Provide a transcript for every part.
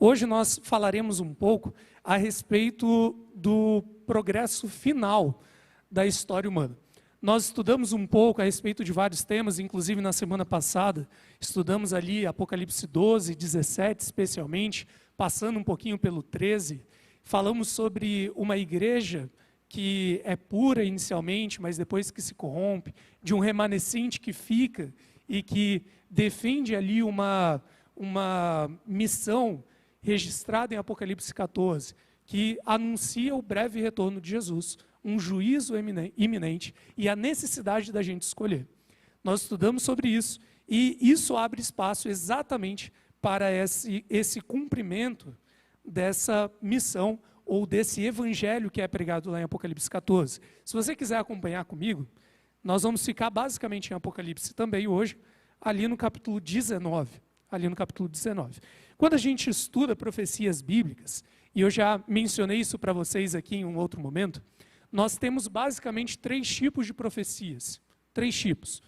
Hoje nós falaremos um pouco a respeito do progresso final da história humana. Nós estudamos um pouco a respeito de vários temas, inclusive na semana passada, estudamos ali Apocalipse 12, 17 especialmente, passando um pouquinho pelo 13, falamos sobre uma igreja que é pura inicialmente, mas depois que se corrompe, de um remanescente que fica e que defende ali uma missão registrada em Apocalipse 14, que anuncia o breve retorno de Jesus, um juízo iminente e a necessidade da gente escolher. Nós estudamos sobre isso e isso abre espaço exatamente para esse cumprimento dessa missão ou desse evangelho que é pregado lá em Apocalipse 14. Se você quiser acompanhar comigo, nós vamos ficar basicamente em Apocalipse também hoje, ali no capítulo 19. Quando a gente estuda profecias bíblicas, e eu já mencionei isso para vocês aqui em um outro momento, nós temos basicamente 3 tipos de profecias. 3 tipos.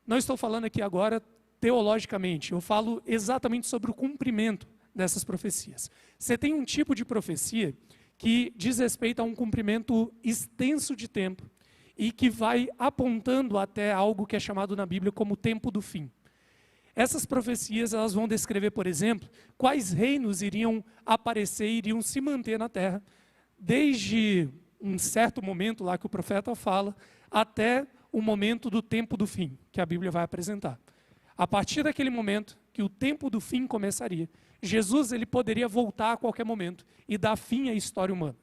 Não estou falando aqui agora teologicamente, eu falo exatamente sobre o cumprimento dessas profecias. Você tem um tipo de profecia que diz respeito a um cumprimento extenso de tempo e que vai apontando até algo que é chamado na Bíblia como o tempo do fim. Essas profecias elas vão descrever, por exemplo, quais reinos iriam aparecer, iriam se manter na terra, desde um certo momento lá que o profeta fala, até o momento do tempo do fim, que a Bíblia vai apresentar. A partir daquele momento que o tempo do fim começaria, Jesus ele poderia voltar a qualquer momento e dar fim à história humana.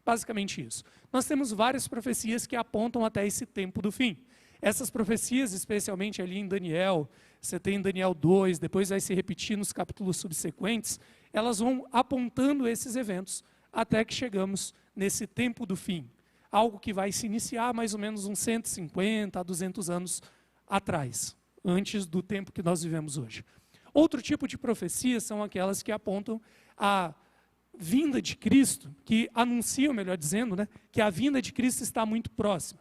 Basicamente isso. Nós temos várias profecias que apontam até esse tempo do fim. Essas profecias, especialmente ali em Daniel, você tem em Daniel 2, depois vai se repetir nos capítulos subsequentes, elas vão apontando esses eventos até que chegamos nesse tempo do fim. Algo que vai se iniciar mais ou menos uns 150 a 200 anos atrás, antes do tempo que nós vivemos hoje. Outro tipo de profecia são aquelas que apontam a vinda de Cristo, que anunciam, melhor dizendo, que a vinda de Cristo está muito próxima,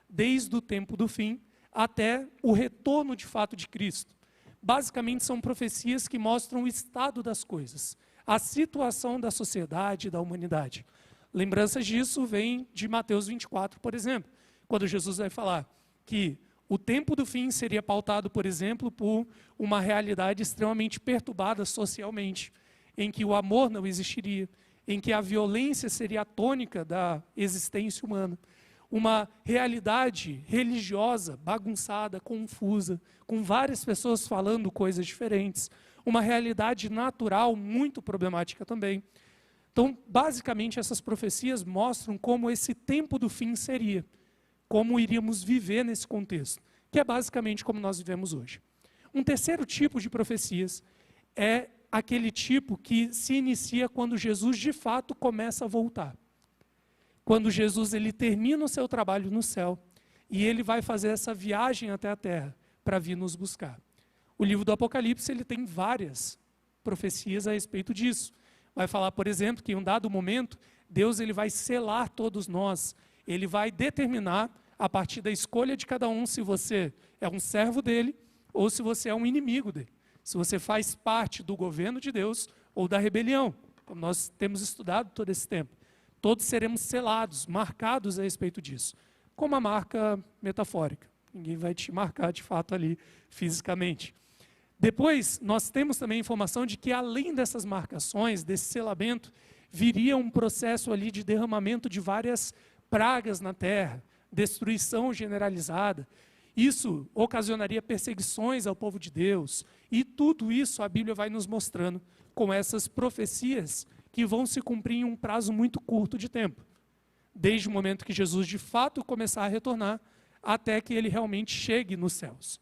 desde o tempo do fim até o retorno de fato de Cristo. Basicamente são profecias que mostram o estado das coisas, a situação da sociedade e da humanidade. Lembranças disso vêm de Mateus 24, por exemplo, quando Jesus vai falar que o tempo do fim seria pautado, por exemplo, por uma realidade extremamente perturbada socialmente, em que o amor não existiria, em que a violência seria a tônica da existência humana. Uma realidade religiosa, bagunçada, confusa, com várias pessoas falando coisas diferentes. Uma realidade natural muito problemática também. Então, basicamente, essas profecias mostram como esse tempo do fim seria, como iríamos viver nesse contexto, que é basicamente como nós vivemos hoje. Um terceiro tipo de profecias é aquele tipo que se inicia quando Jesus, de fato, começa a voltar. Quando Jesus ele termina o seu trabalho no céu e ele vai fazer essa viagem até a terra para vir nos buscar. O livro do Apocalipse ele tem várias profecias a respeito disso. Vai falar, por exemplo, que em um dado momento Deus ele vai selar todos nós. Ele vai determinar a partir da escolha de cada um se você é um servo dele ou se você é um inimigo dele. Se você faz parte do governo de Deus ou da rebelião, como nós temos estudado todo esse tempo. Todos seremos selados, marcados a respeito disso, com uma marca metafórica. Ninguém vai te marcar de fato ali fisicamente. Depois, nós temos também a informação de que além dessas marcações, desse selamento, viria um processo ali de derramamento de várias pragas na terra, destruição generalizada. Isso ocasionaria perseguições ao povo de Deus. E tudo isso a Bíblia vai nos mostrando com essas profecias que vão se cumprir em um prazo muito curto de tempo. Desde o momento que Jesus de fato começar a retornar, até que ele realmente chegue nos céus.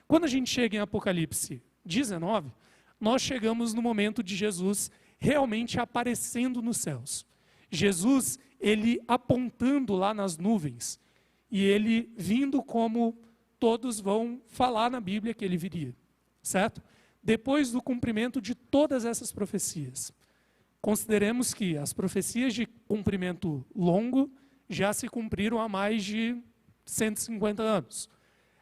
Quando a gente chega em Apocalipse 19, nós chegamos no momento de Jesus realmente aparecendo nos céus. Jesus, ele apontando lá nas nuvens, e ele vindo como todos vão falar na Bíblia que ele viria, certo? Depois do cumprimento de todas essas profecias. Consideremos que as profecias de cumprimento longo já se cumpriram há mais de 150 anos.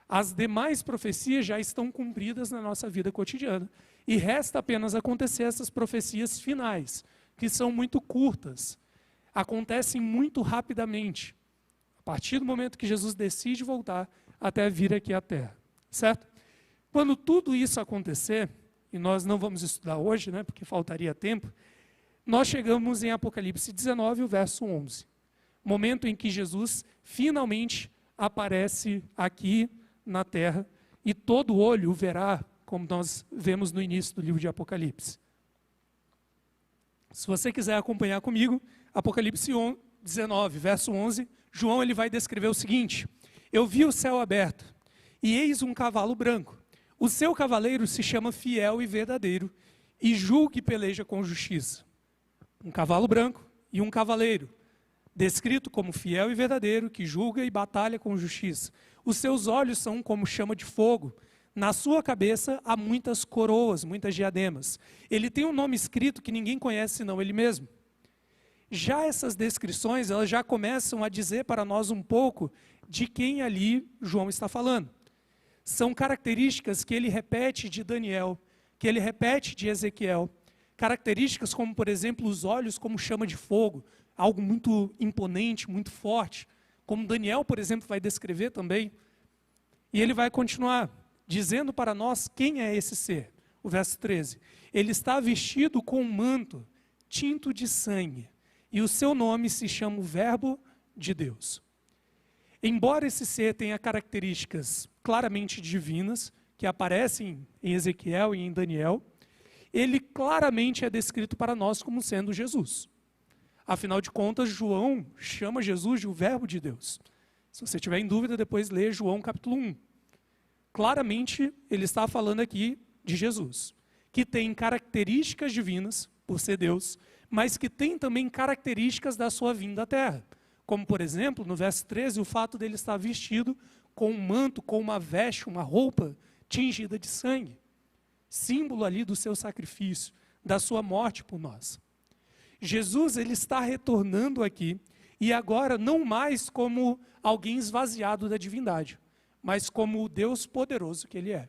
As demais profecias já estão cumpridas na nossa vida cotidiana. E resta apenas acontecer essas profecias finais, que são muito curtas, acontecem muito rapidamente, a partir do momento que Jesus decide voltar até vir aqui à Terra, certo? Quando tudo isso acontecer, e nós não vamos estudar hoje, né, porque faltaria tempo, nós chegamos em Apocalipse 19, o verso 11, momento em que Jesus finalmente aparece aqui na Terra, e todo olho o verá, como nós vemos no início do livro de Apocalipse. Se você quiser acompanhar comigo, Apocalipse 19, verso 11, João ele vai descrever o seguinte: eu vi o céu aberto, e eis um cavalo branco. O seu cavaleiro se chama Fiel e Verdadeiro, e julga e peleja com justiça. Um cavalo branco e um cavaleiro, descrito como fiel e verdadeiro, que julga e batalha com justiça. Os seus olhos são como chama de fogo. Na sua cabeça há muitas coroas, muitas diademas. Ele tem um nome escrito que ninguém conhece senão ele mesmo. Já essas descrições, elas já começam a dizer para nós um pouco de quem ali João está falando. São características que ele repete de Daniel, que ele repete de Ezequiel. Características como, por exemplo, os olhos como chama de fogo, algo muito imponente, muito forte, como Daniel, por exemplo, vai descrever também. E ele vai continuar dizendo para nós quem é esse ser. O verso 13. Ele está vestido com um manto tinto de sangue, e o seu nome se chama o Verbo de Deus. Embora esse ser tenha características claramente divinas, que aparecem em Ezequiel e em Daniel, ele claramente é descrito para nós como sendo Jesus. Afinal de contas, João chama Jesus de o Verbo de Deus. Se você tiver em dúvida, depois lê João capítulo 1. Claramente, ele está falando aqui de Jesus, que tem características divinas, por ser Deus, mas que tem também características da sua vinda à Terra. Como, por exemplo, no verso 13, o fato dele estar vestido com um manto, com uma veste, uma roupa tingida de sangue. Símbolo ali do seu sacrifício, da sua morte por nós. Jesus, ele está retornando aqui, e agora não mais como alguém esvaziado da divindade, mas como o Deus poderoso que ele é.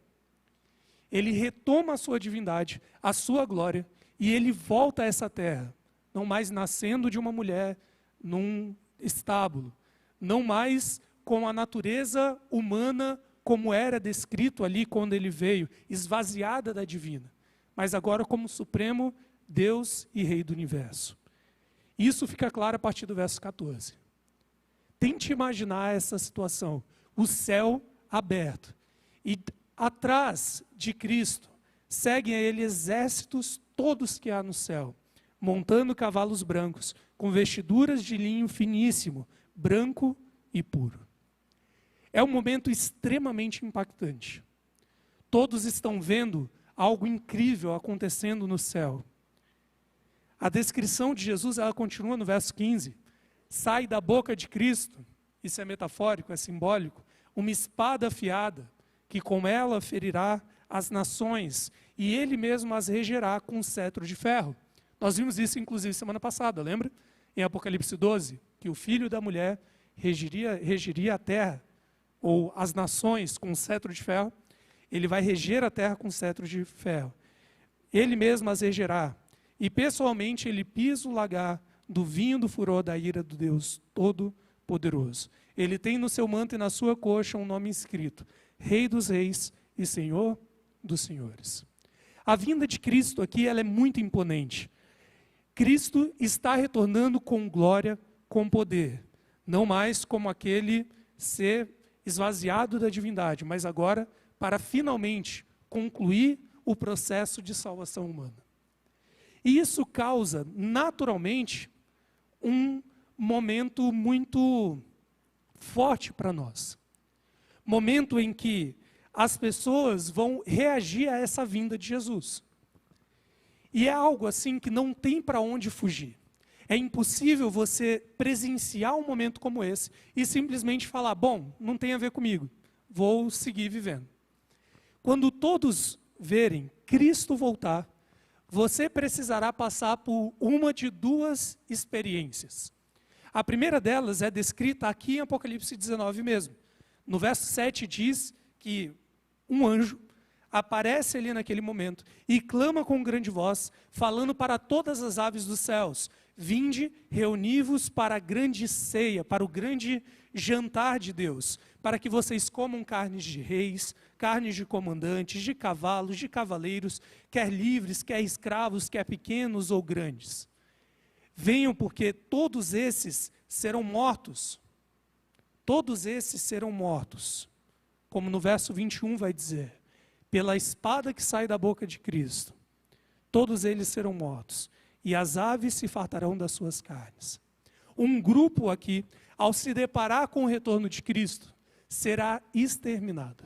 Ele retoma a sua divindade, a sua glória, e ele volta a essa terra, não mais nascendo de uma mulher num estábulo, não mais com a natureza humana como era descrito ali quando ele veio, esvaziada da divina, mas agora como supremo Deus e Rei do universo. Isso fica claro a partir do verso 14. Tente imaginar essa situação, o céu aberto, e atrás de Cristo seguem a ele exércitos todos que há no céu, montando cavalos brancos, com vestiduras de linho finíssimo, branco e puro. É um momento extremamente impactante. Todos estão vendo algo incrível acontecendo no céu. A descrição de Jesus, ela continua no verso 15. Sai da boca de Cristo, isso é metafórico, é simbólico, uma espada afiada, que com ela ferirá as nações, e ele mesmo as regerá com um cetro de ferro. Nós vimos isso, inclusive, semana passada, lembra? Em Apocalipse 12, que o filho da mulher regeria a terra, ou as nações com um cetro de ferro. Ele vai reger a terra com um cetro de ferro. Ele mesmo as regerá. E pessoalmente ele pisa o lagar do vinho do furor da ira do Deus Todo-Poderoso. Ele tem no seu manto e na sua coxa um nome escrito: Rei dos Reis e Senhor dos Senhores. A vinda de Cristo aqui, ela é muito imponente. Cristo está retornando com glória, com poder. Não mais como aquele ser esvaziado da divindade, mas agora para finalmente concluir o processo de salvação humana. E isso causa, naturalmente, um momento muito forte para nós. Momento em que as pessoas vão reagir a essa vinda de Jesus. E é algo assim que não tem para onde fugir. É impossível você presenciar um momento como esse e simplesmente falar: bom, não tem a ver comigo, vou seguir vivendo. Quando todos verem Cristo voltar, você precisará passar por uma de duas experiências. A primeira delas é descrita aqui em Apocalipse 19 mesmo. No verso 7 diz que um anjo aparece ali naquele momento e clama com grande voz, falando para todas as aves dos céus: vinde, reuni-vos para a grande ceia, para o grande jantar de Deus, para que vocês comam carnes de reis, carnes de comandantes, de cavalos, de cavaleiros, quer livres, quer escravos, quer pequenos ou grandes. Venham, porque todos esses serão mortos. Todos esses serão mortos. Como no verso 21 vai dizer, pela espada que sai da boca de Cristo. Todos eles serão mortos, e as aves se fartarão das suas carnes. Um grupo aqui, ao se deparar com o retorno de Cristo, será exterminado.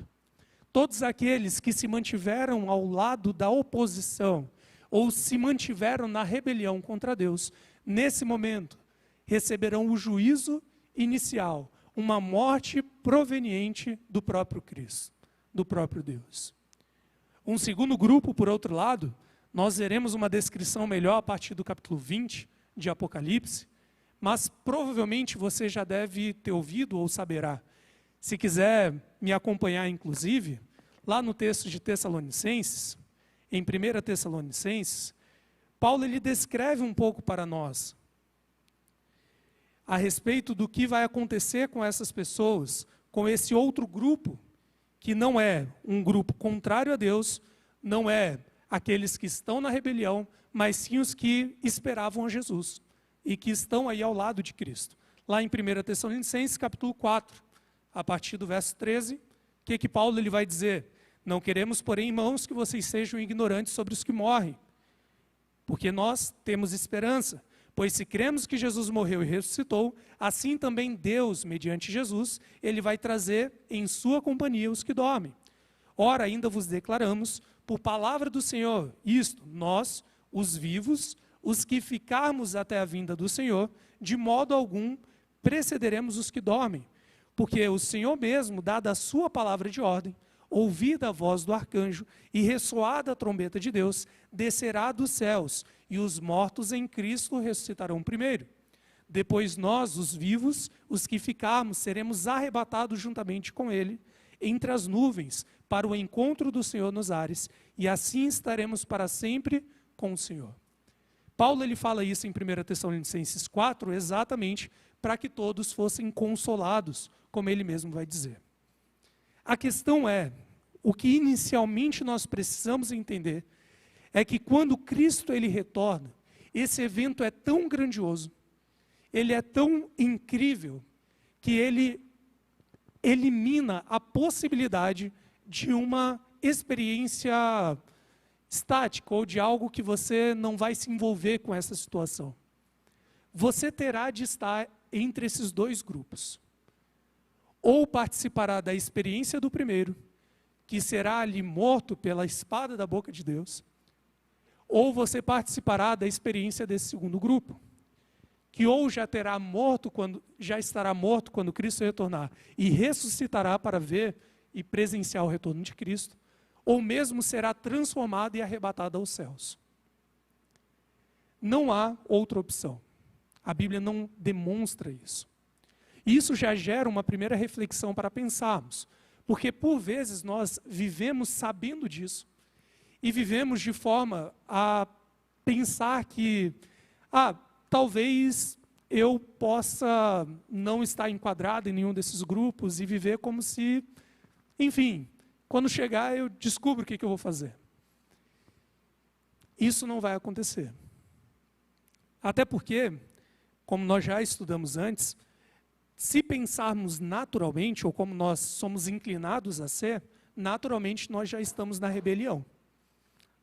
Todos aqueles que se mantiveram ao lado da oposição, ou se mantiveram na rebelião contra Deus, nesse momento, receberão o juízo inicial, uma morte proveniente do próprio Cristo, do próprio Deus. Um segundo grupo, por outro lado, nós veremos uma descrição melhor a partir do capítulo 20 de Apocalipse, mas provavelmente você já deve ter ouvido ou saberá. Se quiser me acompanhar, inclusive, lá no texto de Tessalonicenses, em 1 Tessalonicenses, Paulo ele descreve um pouco para nós a respeito do que vai acontecer com essas pessoas, com esse outro grupo, que não é um grupo contrário a Deus, não é aqueles que estão na rebelião, mas sim os que esperavam a Jesus e que estão aí ao lado de Cristo. Lá em 1 Tessalonicenses, capítulo 4, a partir do verso 13, o que Paulo ele vai dizer? Não queremos, porém, irmãos, que vocês sejam ignorantes sobre os que morrem, porque nós temos esperança. Pois se cremos que Jesus morreu e ressuscitou, assim também Deus, mediante Jesus, ele vai trazer em sua companhia os que dormem. Ora, ainda vos declaramos, por palavra do Senhor, isto, nós, os vivos, os que ficarmos até a vinda do Senhor, de modo algum precederemos os que dormem. Porque o Senhor mesmo, dada a sua palavra de ordem, ouvida a voz do arcanjo e ressoada a trombeta de Deus, descerá dos céus, e os mortos em Cristo ressuscitarão primeiro. Depois nós, os vivos, os que ficarmos, seremos arrebatados juntamente com ele, entre as nuvens, para o encontro do Senhor nos ares, e assim estaremos para sempre com o Senhor. Paulo ele fala isso em 1 Tessalonicenses 4, exatamente para que todos fossem consolados, como ele mesmo vai dizer. A questão é, o que inicialmente nós precisamos entender, é que quando Cristo ele retorna, esse evento é tão grandioso, ele é tão incrível, que ele elimina a possibilidade de uma experiência estática, ou de algo que você não vai se envolver com essa situação. Você terá de estar entre esses dois grupos. Ou participará da experiência do primeiro, que será ali morto pela espada da boca de Deus, ou você participará da experiência desse segundo grupo, que ou já estará morto quando Cristo retornar e ressuscitará para ver e presenciar o retorno de Cristo, ou mesmo será transformado e arrebatado aos céus. Não há outra opção. A Bíblia não demonstra isso. Isso já gera uma primeira reflexão para pensarmos, porque por vezes nós vivemos sabendo disso, e vivemos de forma a pensar que, talvez eu possa não estar enquadrado em nenhum desses grupos e viver como se, enfim, quando chegar eu descubro o que eu vou fazer. Isso não vai acontecer. Até porque, como nós já estudamos antes, se pensarmos naturalmente, ou como nós somos inclinados a ser, naturalmente nós já estamos na rebelião.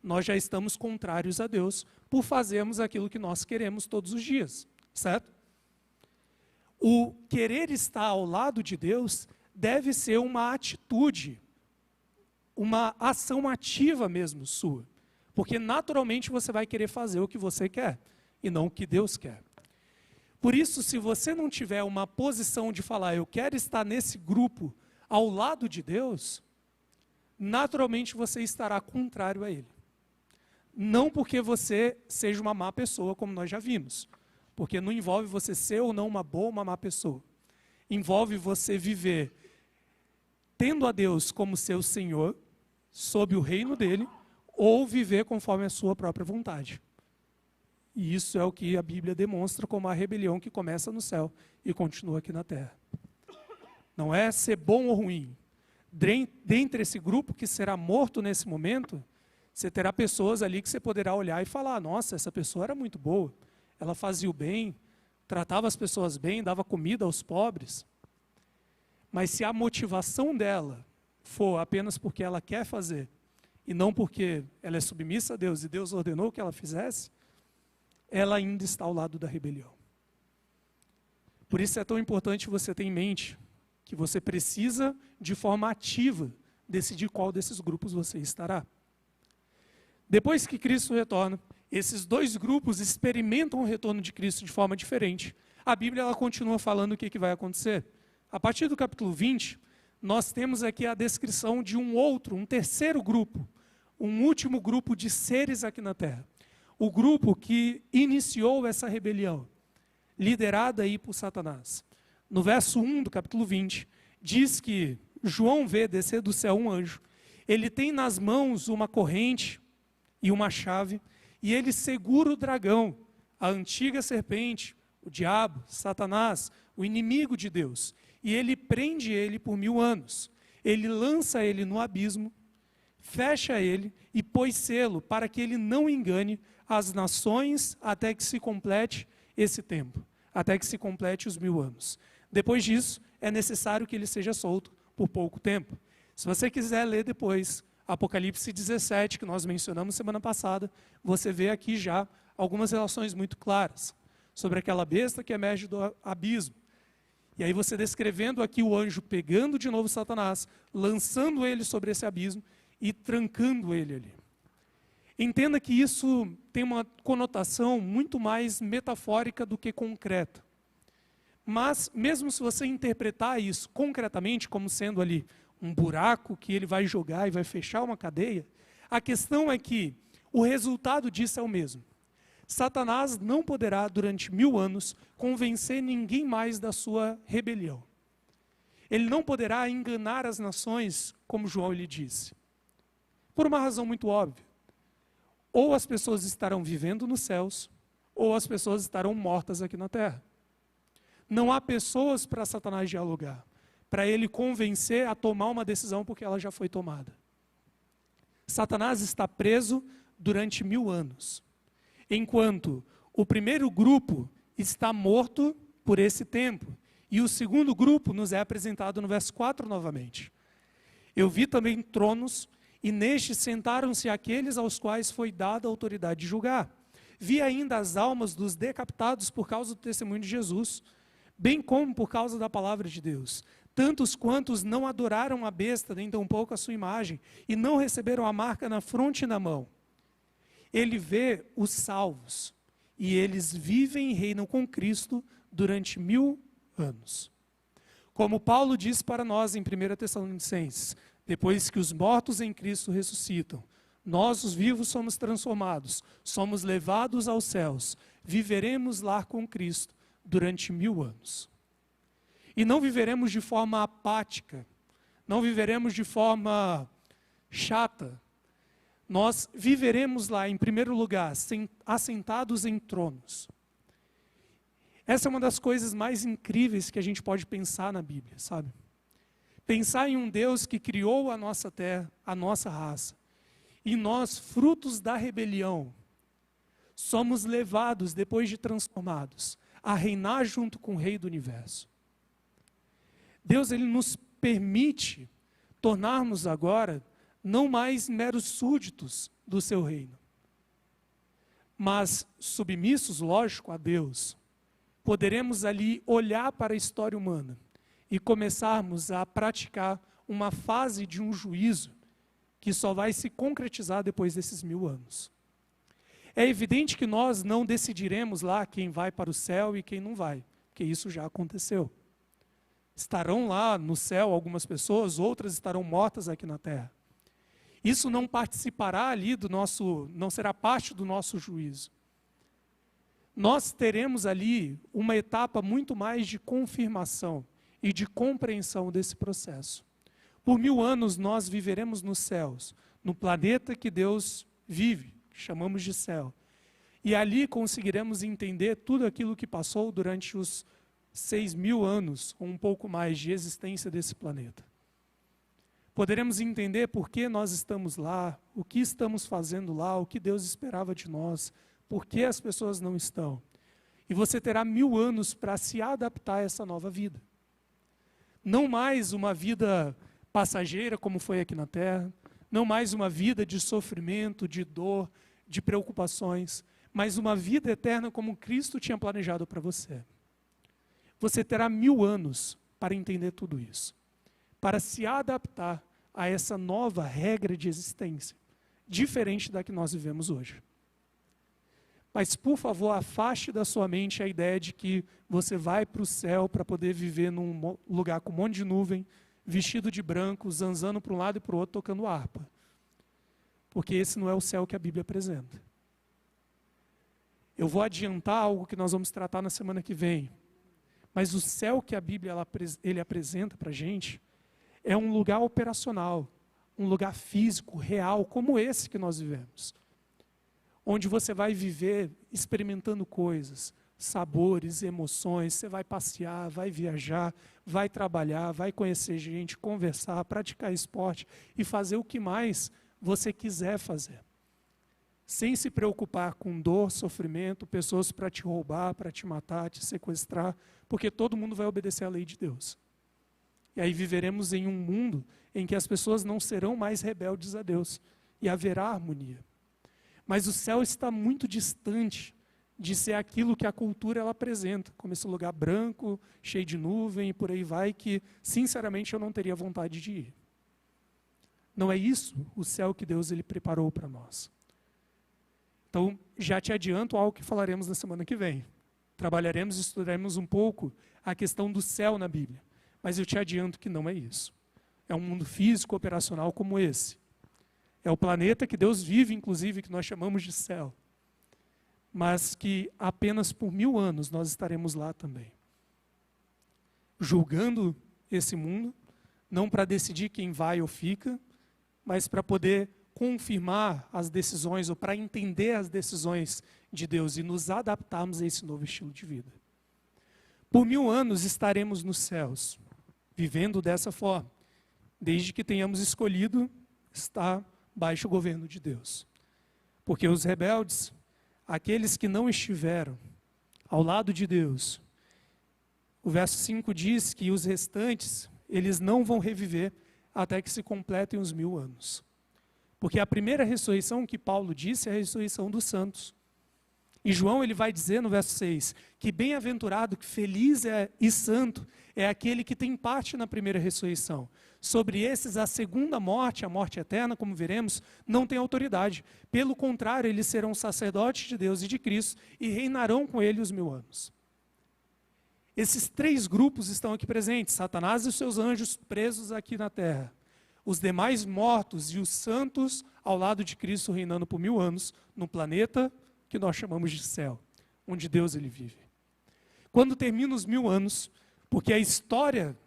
Nós já estamos contrários a Deus por fazermos aquilo que nós queremos todos os dias, certo? O querer estar ao lado de Deus deve ser uma atitude, uma ação ativa mesmo sua, porque naturalmente você vai querer fazer o que você quer e não o que Deus quer. Por isso, se você não tiver uma posição de falar, eu quero estar nesse grupo ao lado de Deus, naturalmente você estará contrário a Ele. Não porque você seja uma má pessoa, como nós já vimos. Porque não envolve você ser ou não uma boa ou uma má pessoa. Envolve você viver tendo a Deus como seu Senhor, sob o reino dele, ou viver conforme a sua própria vontade. E isso é o que a Bíblia demonstra como a rebelião que começa no céu e continua aqui na terra. Não é ser bom ou ruim. Dentre esse grupo que será morto nesse momento, você terá pessoas ali que você poderá olhar e falar, nossa, essa pessoa era muito boa, ela fazia o bem, tratava as pessoas bem, dava comida aos pobres. Mas se a motivação dela for apenas porque ela quer fazer, e não porque ela é submissa a Deus e Deus ordenou que ela fizesse, ela ainda está ao lado da rebelião. Por isso é tão importante você ter em mente que você precisa, de forma ativa, decidir qual desses grupos você estará. Depois que Cristo retorna, esses dois grupos experimentam o retorno de Cristo de forma diferente. A Bíblia ela continua falando o que vai acontecer. A partir do capítulo 20, nós temos aqui a descrição de um terceiro grupo, um último grupo de seres aqui na terra. O grupo que iniciou essa rebelião, liderada aí por Satanás. No verso 1 do capítulo 20, diz que João vê descer do céu um anjo. Ele tem nas mãos uma corrente e uma chave, e ele segura o dragão, a antiga serpente, o diabo, Satanás, o inimigo de Deus. E ele prende ele por 1000 anos. Ele lança ele no abismo, fecha ele e põe selo para que ele não engane as nações até que se complete esse tempo, até que se complete os 1000 anos. Depois disso, é necessário que ele seja solto por pouco tempo. Se você quiser ler depois Apocalipse 17, que nós mencionamos semana passada, você vê aqui já algumas relações muito claras sobre aquela besta que emerge do abismo. E aí você descrevendo aqui o anjo pegando de novo Satanás, lançando ele sobre esse abismo e trancando ele ali. Entenda que isso tem uma conotação muito mais metafórica do que concreta. Mas, mesmo se você interpretar isso concretamente como sendo ali um buraco que ele vai jogar e vai fechar uma cadeia, a questão é que o resultado disso é o mesmo. Satanás não poderá, durante 1000 anos, convencer ninguém mais da sua rebelião. Ele não poderá enganar as nações, como João lhe disse. Por uma razão muito óbvia. Ou as pessoas estarão vivendo nos céus, ou as pessoas estarão mortas aqui na terra. Não há pessoas para Satanás dialogar, para ele convencer a tomar uma decisão porque ela já foi tomada. Satanás está preso durante 1000 anos, enquanto o primeiro grupo está morto por esse tempo, e o segundo grupo nos é apresentado no verso 4 novamente. Eu vi também tronos, e nestes sentaram-se aqueles aos quais foi dada a autoridade de julgar. Vi ainda as almas dos decapitados por causa do testemunho de Jesus, bem como por causa da palavra de Deus. Tantos quantos não adoraram a besta, nem tampouco a sua imagem, e não receberam a marca na fronte e na mão. Ele vê os salvos, e eles vivem e reinam com Cristo durante 1000 anos. Como Paulo diz para nós em 1 Tessalonicenses, depois que os mortos em Cristo ressuscitam, nós os vivos somos transformados, somos levados aos céus, viveremos lá com Cristo durante 1000 anos. E não viveremos de forma apática, não viveremos de forma chata. Nós viveremos lá, em primeiro lugar, assentados em tronos. Essa é uma das coisas mais incríveis que a gente pode pensar na Bíblia, sabe? Pensar em um Deus que criou a nossa terra, a nossa raça. E nós, frutos da rebelião, somos levados, depois de transformados, a reinar junto com o Rei do Universo. Deus, ele nos permite tornarmos agora não mais meros súditos do seu reino, mas submissos, lógico, a Deus. Poderemos ali olhar para a história humana e começarmos a praticar uma fase de um juízo que só vai se concretizar depois desses 1000 anos. É evidente que nós não decidiremos lá quem vai para o céu e quem não vai, porque isso já aconteceu. Estarão lá no céu algumas pessoas, outras estarão mortas aqui na terra. Isso não participará ali não será parte do nosso juízo. Nós teremos ali uma etapa muito mais de confirmação e de compreensão desse processo. Por 1000 anos nós viveremos nos céus, no planeta que Deus vive, que chamamos de céu. E ali conseguiremos entender tudo aquilo que passou durante os 6.000 anos, ou um pouco mais, de existência desse planeta. Poderemos entender por que nós estamos lá, o que estamos fazendo lá, o que Deus esperava de nós, por que as pessoas não estão. E você terá 1000 anos para se adaptar a essa nova vida. Não mais uma vida passageira, como foi aqui na Terra, não mais uma vida de sofrimento, de dor, de preocupações, mas uma vida eterna como Cristo tinha planejado para você. Você terá 1000 anos para entender tudo isso, para se adaptar a essa nova regra de existência, diferente da que nós vivemos hoje. Mas, por favor, afaste da sua mente a ideia de que você vai para o céu para poder viver num lugar com um monte de nuvem, vestido de branco, zanzando para um lado e para o outro, tocando harpa. Porque esse não é o céu que a Bíblia apresenta. Eu vou adiantar algo que nós vamos tratar na semana que vem. Mas o céu que a Bíblia ele apresenta para a gente é um lugar operacional, um lugar físico, real, como esse que nós vivemos. Onde você vai viver experimentando coisas, sabores, emoções, você vai passear, vai viajar, vai trabalhar, vai conhecer gente, conversar, praticar esporte e fazer o que mais você quiser fazer. Sem se preocupar com dor, sofrimento, pessoas para te roubar, para te matar, te sequestrar, porque todo mundo vai obedecer à lei de Deus. E aí viveremos em um mundo em que as pessoas não serão mais rebeldes a Deus e haverá harmonia. Mas o céu está muito distante de ser aquilo que a cultura ela apresenta, como esse lugar branco, cheio de nuvem e por aí vai, que sinceramente eu não teria vontade de ir. Não é isso o céu que Deus ele preparou para nós. Então, já te adianto algo que falaremos na semana que vem. Trabalharemos e estudaremos um pouco a questão do céu na Bíblia. Mas eu te adianto que não é isso. É um mundo físico, operacional como esse. É o planeta que Deus vive, inclusive, que nós chamamos de céu. Mas que apenas por 1000 anos nós estaremos lá também. Julgando esse mundo, não para decidir quem vai ou fica, mas para poder confirmar as decisões ou para entender as decisões de Deus e nos adaptarmos a esse novo estilo de vida. Por 1000 anos estaremos nos céus, vivendo dessa forma, desde que tenhamos escolhido estar baixo o governo de Deus. Porque os rebeldes, aqueles que não estiveram ao lado de Deus, o verso 5 diz que os restantes, eles não vão reviver até que se completem os 1000 anos. Porque a primeira ressurreição que Paulo disse é a ressurreição dos santos. E João ele vai dizer no verso 6, que bem-aventurado, que feliz e santo é aquele que tem parte na primeira ressurreição. Sobre esses, a segunda morte, a morte eterna, como veremos, não tem autoridade. Pelo contrário, eles serão sacerdotes de Deus e de Cristo e reinarão com ele os 1000 anos. Esses 3 grupos estão aqui presentes, Satanás e os seus anjos presos aqui na terra. Os demais mortos e os santos ao lado de Cristo reinando por 1000 anos no planeta que nós chamamos de céu, onde Deus ele vive. Quando termina os 1000 anos, porque a história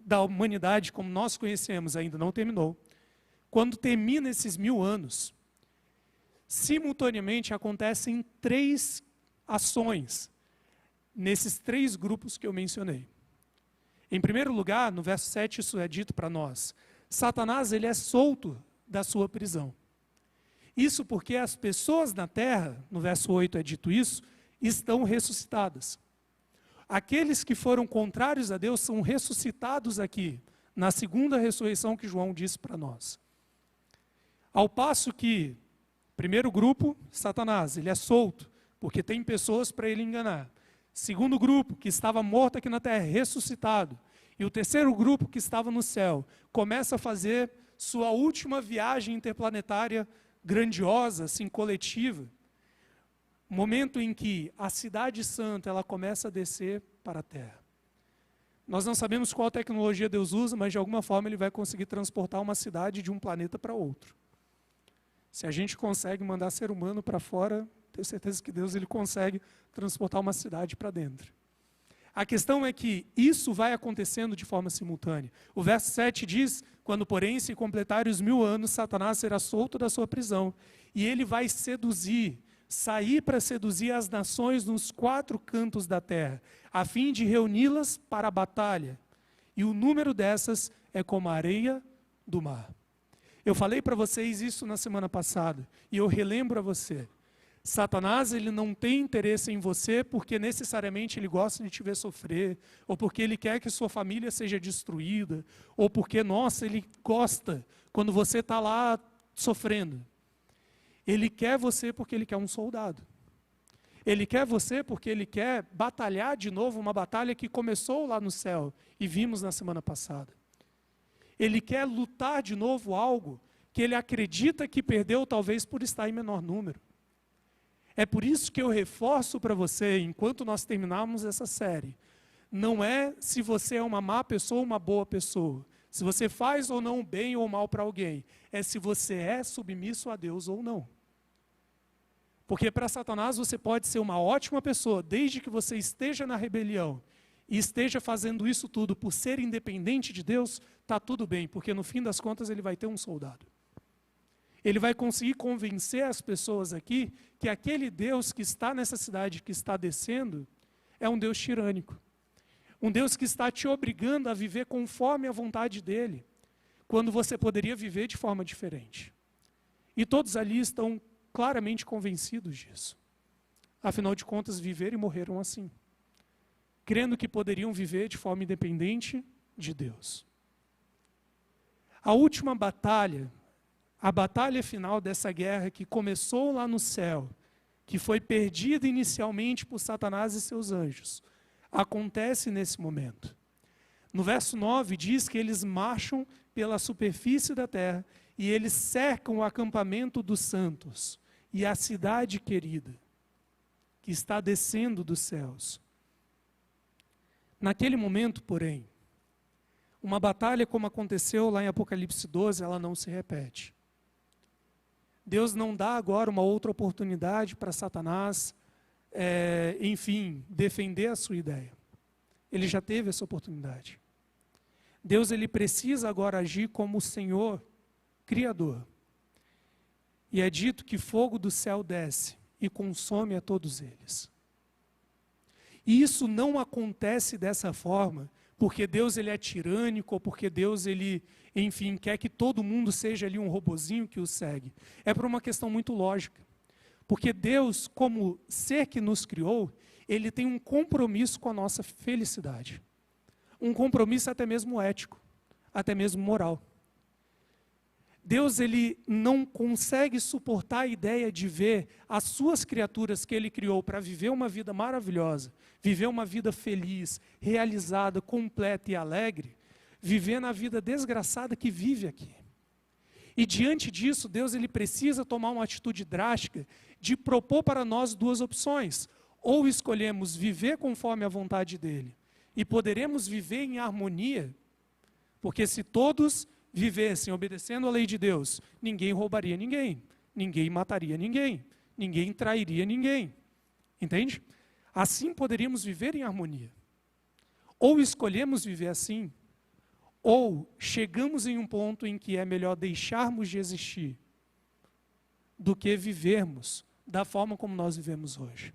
da humanidade como nós conhecemos ainda não terminou, quando termina esses 1000 anos, simultaneamente acontecem 3 ações nesses 3 grupos que eu mencionei. Em primeiro lugar, no verso 7 isso é dito para nós, Satanás ele é solto da sua prisão. Isso porque as pessoas na terra, no verso 8 é dito isso, estão ressuscitadas. Aqueles que foram contrários a Deus são ressuscitados aqui, na segunda ressurreição que João disse para nós. Ao passo que, primeiro grupo, Satanás, ele é solto, porque tem pessoas para ele enganar. Segundo grupo, que estava morto aqui na terra, ressuscitado. E o terceiro grupo, que estava no céu, começa a fazer sua última viagem interplanetária grandiosa, assim, coletiva. Momento em que a cidade santa ela começa a descer para a terra. Nós não sabemos qual tecnologia Deus usa, mas de alguma forma ele vai conseguir transportar uma cidade de um planeta para outro. Se a gente consegue mandar ser humano para fora, tenho certeza que Deus ele consegue transportar uma cidade para dentro. A questão é que isso vai acontecendo de forma simultânea. O verso 7 diz: quando, porém, se completarem os 1000 anos, Satanás será solto da sua prisão, e ele vai sair para seduzir as nações nos 4 cantos da terra, a fim de reuni-las para a batalha. E o número dessas é como a areia do mar. Eu falei para vocês isso na semana passada, e eu relembro a você. Satanás, ele não tem interesse em você porque necessariamente ele gosta de te ver sofrer, ou porque ele quer que sua família seja destruída, ou porque, nossa, ele gosta quando você está lá sofrendo. Ele quer você porque ele quer um soldado. Ele quer você porque ele quer batalhar de novo uma batalha que começou lá no céu e vimos na semana passada. Ele quer lutar de novo algo que ele acredita que perdeu talvez por estar em menor número. É por isso que eu reforço para você, enquanto nós terminarmos essa série, não é se você é uma má pessoa ou uma boa pessoa, se você faz ou não bem ou mal para alguém, é se você é submisso a Deus ou não. Porque para Satanás você pode ser uma ótima pessoa, desde que você esteja na rebelião e esteja fazendo isso tudo por ser independente de Deus, está tudo bem, porque no fim das contas ele vai ter um soldado. Ele vai conseguir convencer as pessoas aqui que aquele Deus que está nessa cidade, que está descendo, é um Deus tirânico. Um Deus que está te obrigando a viver conforme a vontade dele, quando você poderia viver de forma diferente. E todos ali estão claramente convencidos disso. Afinal de contas, viveram e morreram assim, crendo que poderiam viver de forma independente de Deus. A última batalha, a batalha final dessa guerra que começou lá no céu, que foi perdida inicialmente por Satanás e seus anjos, acontece nesse momento. No verso 9 diz que eles marcham pela superfície da terra e eles cercam o acampamento dos santos e a cidade querida, que está descendo dos céus. Naquele momento, porém, uma batalha como aconteceu lá em Apocalipse 12, ela não se repete. Deus não dá agora uma outra oportunidade para Satanás, enfim, defender a sua ideia. Ele já teve essa oportunidade. Deus, ele precisa agora agir como o Senhor Criador. E é dito que fogo do céu desce e consome a todos eles. E isso não acontece dessa forma porque Deus ele é tirânico, ou porque Deus ele, enfim, quer que todo mundo seja ali um robozinho que o segue. É por uma questão muito lógica. Porque Deus, como ser que nos criou, ele tem um compromisso com a nossa felicidade. Um compromisso até mesmo ético, até mesmo moral. Deus ele não consegue suportar a ideia de ver as suas criaturas que ele criou para viver uma vida maravilhosa, viver uma vida feliz, realizada, completa e alegre, viver na vida desgraçada que vive aqui. E diante disso, Deus ele precisa tomar uma atitude drástica de propor para nós 2 opções. Ou escolhemos viver conforme a vontade dele e poderemos viver em harmonia, porque se todos vivessem obedecendo a lei de Deus, ninguém roubaria ninguém, ninguém mataria ninguém, ninguém trairia ninguém. Entende? Assim poderíamos viver em harmonia. Ou escolhemos viver assim, ou chegamos em um ponto em que é melhor deixarmos de existir do que vivermos da forma como nós vivemos hoje.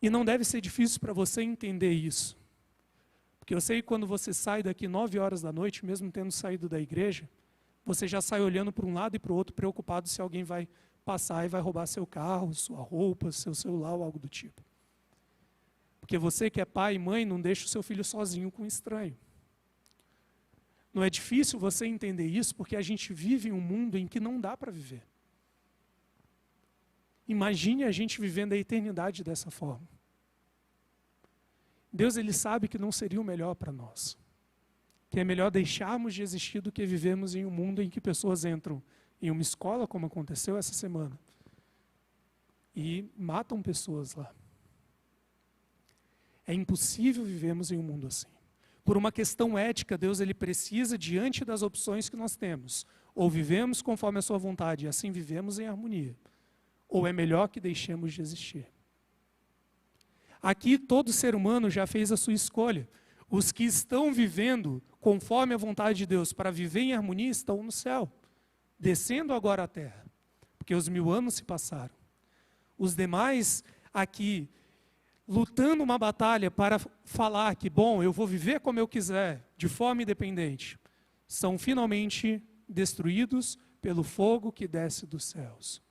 E não deve ser difícil para você entender isso. Porque eu sei que quando você sai daqui 9 horas da noite, mesmo tendo saído da igreja, você já sai olhando para um lado e para o outro, preocupado se alguém vai passar e vai roubar seu carro, sua roupa, seu celular ou algo do tipo. Porque você que é pai e mãe, não deixa o seu filho sozinho com um estranho. Não é difícil você entender isso, porque a gente vive em um mundo em que não dá para viver. Imagine a gente vivendo a eternidade dessa forma. Deus ele sabe que não seria o melhor para nós. Que é melhor deixarmos de existir do que vivemos em um mundo em que pessoas entram em uma escola, como aconteceu essa semana, e matam pessoas lá. É impossível vivermos em um mundo assim. Por uma questão ética, Deus ele precisa, diante das opções que nós temos, ou vivemos conforme a sua vontade, e assim vivemos em harmonia, ou é melhor que deixemos de existir. Aqui todo ser humano já fez a sua escolha. Os que estão vivendo conforme a vontade de Deus para viver em harmonia estão no céu, descendo agora à terra, porque os 1000 anos se passaram. Os demais aqui, lutando uma batalha para falar que, bom, eu vou viver como eu quiser, de forma independente, são finalmente destruídos pelo fogo que desce dos céus.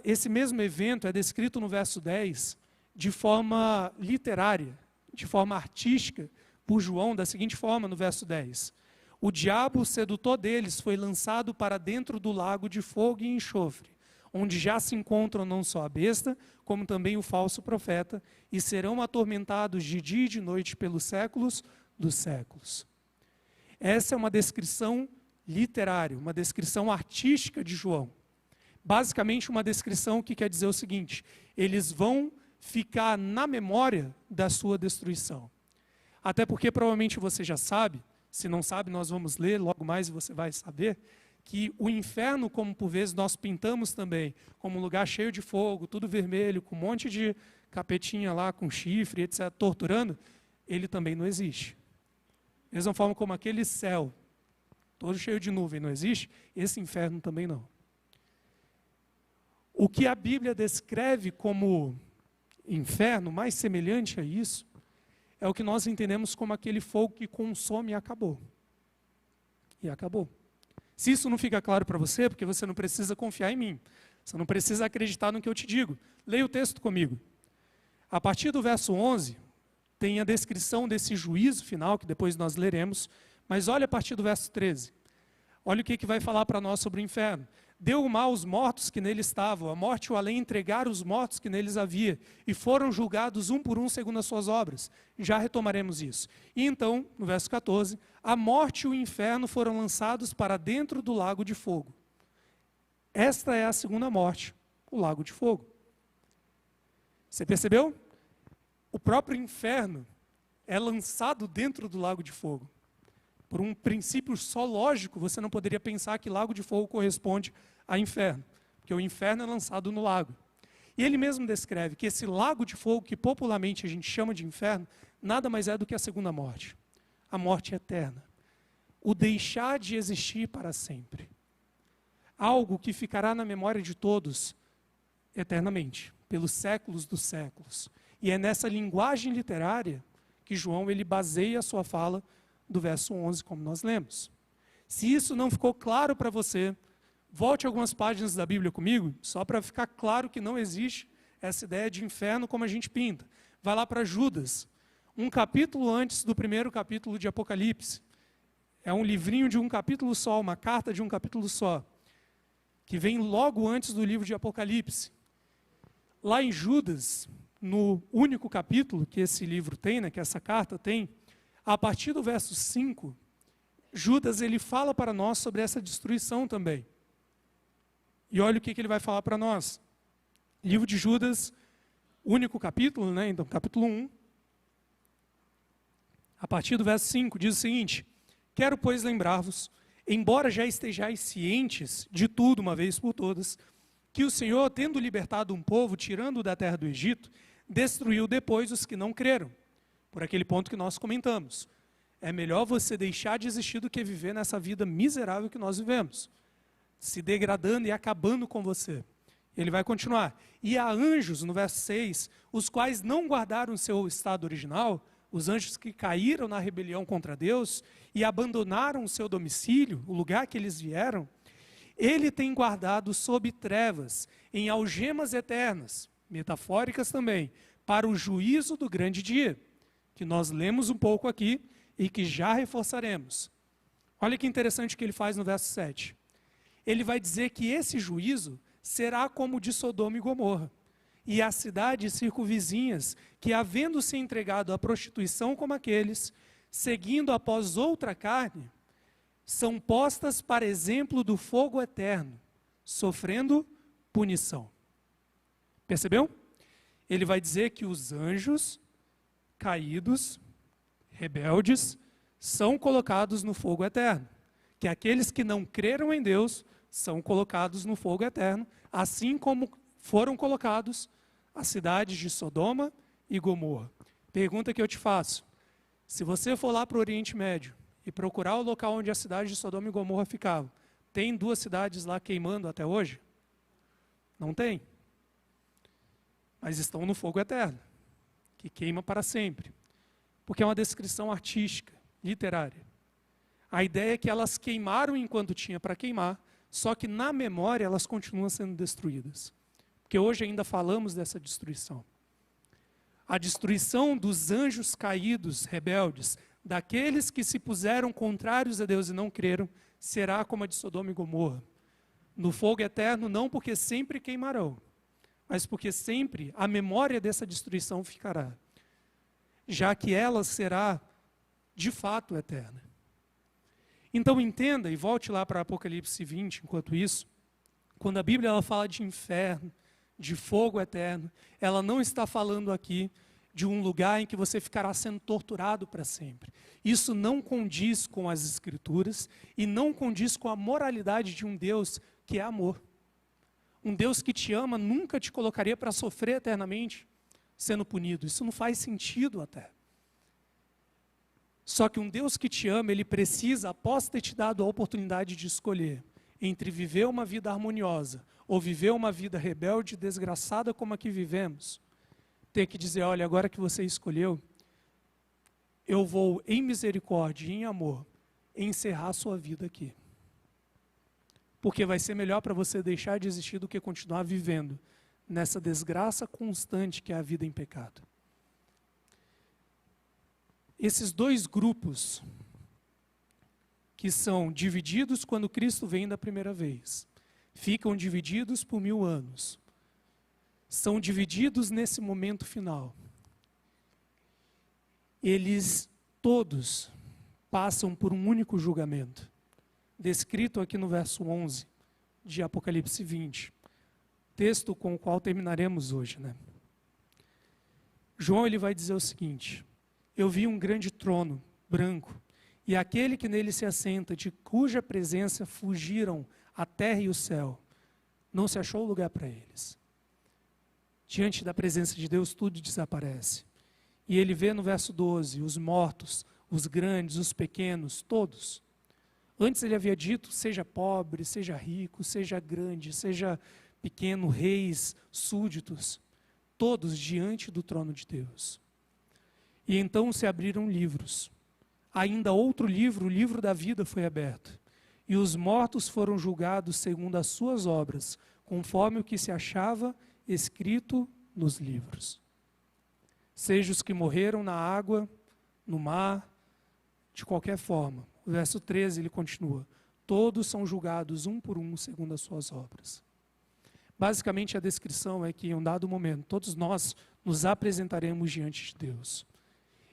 Esse mesmo evento é descrito no verso 10 de forma literária, de forma artística, por João, da seguinte forma, no verso 10. O diabo, o sedutor deles, foi lançado para dentro do lago de fogo e enxofre, onde já se encontram não só a besta, como também o falso profeta, e serão atormentados de dia e de noite pelos séculos dos séculos. Essa é uma descrição literária, uma descrição artística de João. Basicamente uma descrição que quer dizer o seguinte: eles vão ficar na memória da sua destruição. Até porque provavelmente você já sabe, se não sabe nós vamos ler logo mais e você vai saber, que o inferno, como por vezes nós pintamos também, como um lugar cheio de fogo, tudo vermelho, com um monte de capetinha lá, com chifre, etc., torturando, ele também não existe. Da mesma forma como aquele céu, todo cheio de nuvem, não existe, esse inferno também não. O que a Bíblia descreve como inferno, mais semelhante a isso, é o que nós entendemos como aquele fogo que consome e acabou. E acabou. Se isso não fica claro para você, porque você não precisa confiar em mim, você não precisa acreditar no que eu te digo, leia o texto comigo. A partir do verso 11, tem a descrição desse juízo final, que depois nós leremos, mas olha a partir do verso 13. Olha o que vai falar para nós sobre o inferno. Deu o mal aos mortos que nele estavam, a morte e o além entregaram os mortos que neles havia, e foram julgados um por um segundo as suas obras. Já retomaremos isso. E então, no verso 14, a morte e o inferno foram lançados para dentro do lago de fogo. Esta é a segunda morte, o lago de fogo. Você percebeu? O próprio inferno é lançado dentro do lago de fogo. Por um princípio só lógico, você não poderia pensar que lago de fogo corresponde a inferno, porque o inferno é lançado no lago. E ele mesmo descreve que esse lago de fogo, que popularmente a gente chama de inferno, nada mais é do que a segunda morte, a morte eterna, o deixar de existir para sempre. Algo que ficará na memória de todos eternamente, pelos séculos dos séculos. E é nessa linguagem literária que João ele baseia a sua fala do verso 11, como nós lemos. Se isso não ficou claro para você, volte algumas páginas da Bíblia comigo, só para ficar claro que não existe essa ideia de inferno como a gente pinta. Vai lá para Judas, um capítulo antes do primeiro capítulo de Apocalipse. É um livrinho de um capítulo só, uma carta de um capítulo só, que vem logo antes do livro de Apocalipse. Lá em Judas, no único capítulo que esse livro tem, né, que essa carta tem, a partir do verso 5, Judas ele fala para nós sobre essa destruição também. E olha o que ele vai falar para nós. Livro de Judas, único capítulo, né? Então capítulo 1. A partir do verso 5 diz o seguinte: quero, pois, lembrar-vos, embora já estejais cientes de tudo uma vez por todas, que o Senhor, tendo libertado um povo, tirando-o da terra do Egito, destruiu depois os que não creram. Por aquele ponto que nós comentamos. É melhor você deixar de existir do que viver nessa vida miserável que nós vivemos, se degradando e acabando com você. Ele vai continuar. E há anjos, no verso 6, os quais não guardaram o seu estado original, os anjos que caíram na rebelião contra Deus e abandonaram o seu domicílio, o lugar que eles vieram, ele tem guardado sob trevas, em algemas eternas, metafóricas também, para o juízo do grande dia, que nós lemos um pouco aqui e que já reforçaremos. Olha que interessante o que ele faz no verso 7. Ele vai dizer que esse juízo será como o de Sodoma e Gomorra, e as cidades circunvizinhas, que havendo se entregado à prostituição como aqueles, seguindo após outra carne, são postas para exemplo do fogo eterno, sofrendo punição. Percebeu? Ele vai dizer que os anjos caídos, rebeldes, são colocados no fogo eterno. Que aqueles que não creram em Deus são colocados no fogo eterno, assim como foram colocados As cidades de Sodoma e Gomorra. Pergunta que eu te faço: se você for lá para o Oriente Médio e procurar o local onde a cidade de Sodoma e Gomorra ficavam, tem duas cidades lá queimando até hoje? Não tem. Mas estão no fogo eterno, que queima para sempre. Porque é uma descrição artística, literária. A ideia é que elas queimaram enquanto tinha para queimar, só que na memória elas continuam sendo destruídas. Porque hoje ainda falamos dessa destruição. A destruição dos anjos caídos, rebeldes, daqueles que se puseram contrários a Deus e não creram, será como a de Sodoma e Gomorra. No fogo eterno, não porque sempre queimarão, mas porque sempre a memória dessa destruição ficará, já que ela será de fato eterna. Então entenda, e volte lá para Apocalipse 20, enquanto isso, quando a Bíblia ela fala de inferno, de fogo eterno, ela não está falando aqui de um lugar em que você ficará sendo torturado para sempre. Isso não condiz com as Escrituras e não condiz com a moralidade de um Deus que é amor. Um Deus que te ama nunca te colocaria para sofrer eternamente sendo punido. Isso não faz sentido até. Só que um Deus que te ama, ele precisa, após ter te dado a oportunidade de escolher entre viver uma vida harmoniosa ou viver uma vida rebelde e desgraçada como a que vivemos, ter que dizer: olha, agora que você escolheu, eu vou, em misericórdia e em amor, encerrar a sua vida aqui. Porque vai ser melhor para você deixar de existir do que continuar vivendo nessa desgraça constante que é a vida em pecado. Esses dois grupos, que são divididos quando Cristo vem da primeira vez, ficam divididos por 1000 anos. São divididos nesse momento final. Eles todos passam por um único julgamento, descrito aqui no verso 11 de Apocalipse 20, texto com o qual terminaremos hoje, né? João ele vai dizer o seguinte: eu vi um grande trono branco, e aquele que nele se assenta, de cuja presença fugiram a terra e o céu, não se achou lugar para eles. Diante da presença de Deus, tudo desaparece. E ele vê no verso 12, os mortos, os grandes, os pequenos, todos. Antes ele havia dito: seja pobre, seja rico, seja grande, seja pequeno, reis, súditos, todos diante do trono de Deus. E então se abriram livros. Ainda outro livro, o livro da vida, foi aberto. E os mortos foram julgados segundo as suas obras, conforme o que se achava escrito nos livros. Seja os que morreram na água, no mar, de qualquer forma. O verso 13 ele continua: todos são julgados um por um segundo as suas obras. Basicamente a descrição é que em um dado momento todos nós nos apresentaremos diante de Deus.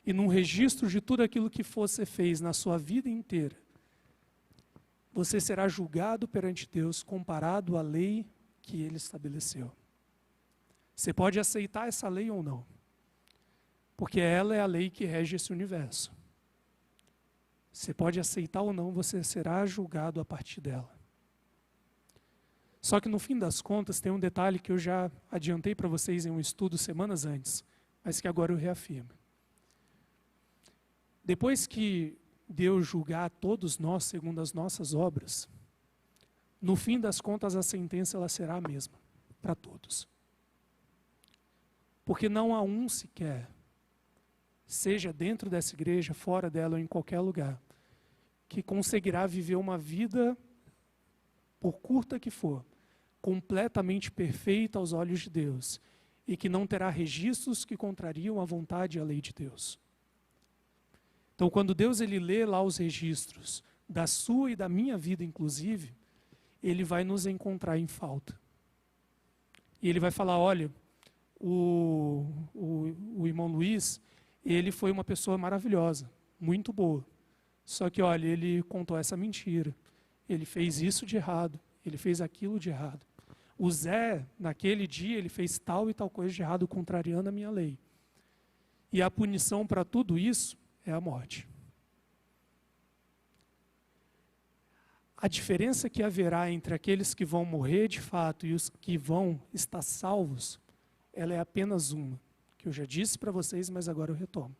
E num registro de tudo aquilo que você fez na sua vida inteira, você será julgado perante Deus comparado à lei que Ele estabeleceu. Você pode aceitar essa lei ou não, porque ela é a lei que rege esse universo. Você pode aceitar ou não, você será julgado a partir dela. Só que no fim das contas tem um detalhe que eu já adiantei para vocês em um estudo semanas antes, mas que agora eu reafirmo. Depois que Deus julgar todos nós segundo as nossas obras, no fim das contas a sentença ela será a mesma para todos. Porque não há um sequer, seja dentro dessa igreja, fora dela ou em qualquer lugar, que conseguirá viver uma vida, por curta que for, completamente perfeita aos olhos de Deus, e que não terá registros que contrariam a vontade e a lei de Deus. Então, quando Deus ele lê lá os registros da sua e da minha vida, inclusive, Ele vai nos encontrar em falta. E Ele vai falar: olha, o irmão Luiz, ele foi uma pessoa maravilhosa, muito boa. Só que, olha, ele contou essa mentira. Ele fez isso de errado, ele fez aquilo de errado. O Zé, naquele dia, ele fez tal e tal coisa de errado, contrariando a minha lei. E a punição para tudo isso é a morte. A diferença que haverá entre aqueles que vão morrer de fato e os que vão estar salvos ela é apenas uma, que eu já disse para vocês, mas agora eu retomo.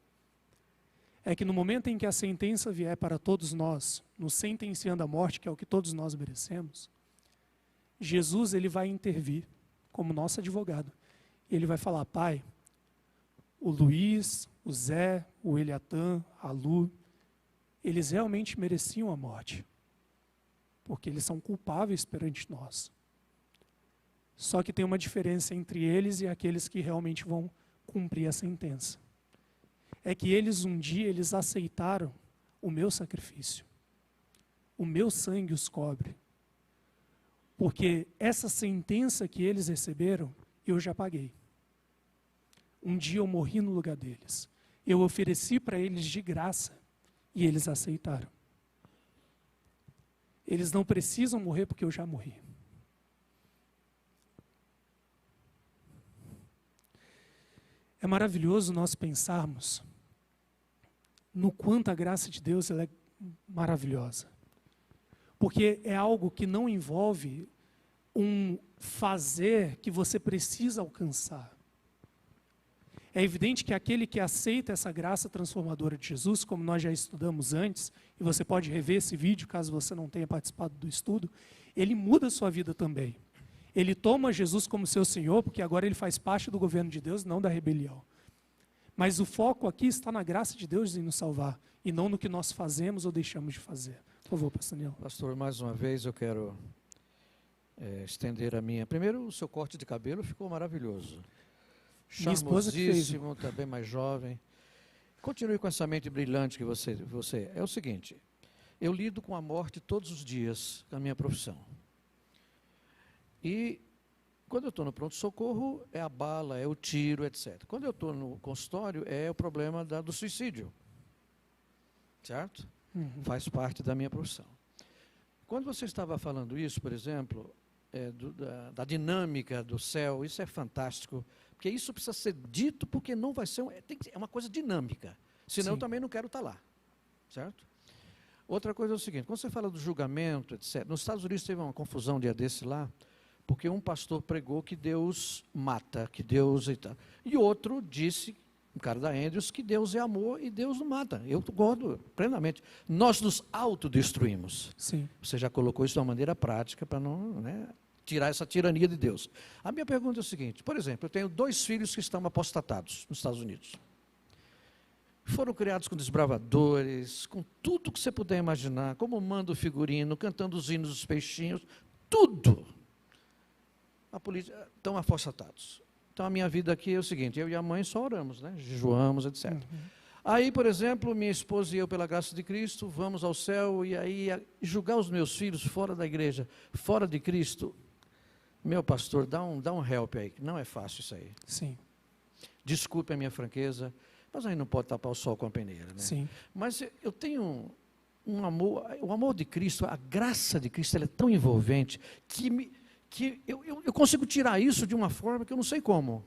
É que no momento em que a sentença vier para todos nós, nos sentenciando à morte, que é o que todos nós merecemos, Jesus ele vai intervir como nosso advogado. E ele vai falar: Pai, o Luiz, o Zé, o Eliatã, a Lu, eles realmente mereciam a morte, porque eles são culpáveis perante nós. Só que tem uma diferença entre eles e aqueles que realmente vão cumprir a sentença. É que eles um dia eles aceitaram o meu sacrifício. O meu sangue os cobre. Porque essa sentença que eles receberam, eu já paguei. Um dia eu morri no lugar deles. Eu ofereci para eles de graça e eles aceitaram. Eles não precisam morrer porque eu já morri. É maravilhoso nós pensarmos no quanto a graça de Deus ela é maravilhosa. Porque é algo que não envolve um fazer que você precisa alcançar. É evidente que aquele que aceita essa graça transformadora de Jesus, como nós já estudamos antes, e você pode rever esse vídeo caso você não tenha participado do estudo, ele muda a sua vida também. Ele toma Jesus como seu Senhor, porque agora ele faz parte do governo de Deus, não da rebelião. Mas o foco aqui está na graça de Deus em nos salvar, e não no que nós fazemos ou deixamos de fazer. Por favor, pastor Nilo. Pastor, mais uma vez eu quero estender a minha... Primeiro, o seu corte de cabelo ficou maravilhoso. Minha esposa que fez. Charmosíssimo, também mais jovem. Continue com essa mente brilhante que você é. É o seguinte, eu lido com a morte todos os dias na minha profissão. E quando eu estou no pronto-socorro, é a bala, é o tiro, etc. Quando eu estou no consultório, é o problema do suicídio. Certo? Uhum. Faz parte da minha profissão. Quando você estava falando isso, por exemplo, da dinâmica do céu, isso é fantástico, porque isso precisa ser dito, porque não vai ser, é uma coisa dinâmica, senão Sim. eu também não quero estar lá, certo? Outra coisa é o seguinte, quando você fala do julgamento, etc., nos Estados Unidos teve uma confusão um dia desse lá, porque um pastor pregou que Deus mata, que Deus... E outro disse, um cara da Andrews, que Deus é amor e Deus não mata. Eu concordo plenamente. Nós nos autodestruímos. Sim. Você já colocou isso de uma maneira prática para não tirar essa tirania de Deus. A minha pergunta é o seguinte, por exemplo, eu tenho 2 filhos que estão apostatados nos Estados Unidos. Foram criados com desbravadores, com tudo que você puder imaginar, como manda o figurino, cantando os hinos dos peixinhos, tudo. A polícia estão apostatados. Então a minha vida aqui é o seguinte, eu e a mãe só oramos, jejuamos, etc. Uhum. Aí, por exemplo, minha esposa e eu, pela graça de Cristo, vamos ao céu e aí julgar os meus filhos fora da igreja, fora de Cristo. Meu pastor, dá um help aí, não é fácil isso aí. Sim. Desculpe a minha franqueza, mas aí não pode tapar o sol com a peneira, né? Sim. Mas eu tenho um amor, o amor de Cristo, a graça de Cristo, ela é tão envolvente que eu consigo tirar isso de uma forma que eu não sei como.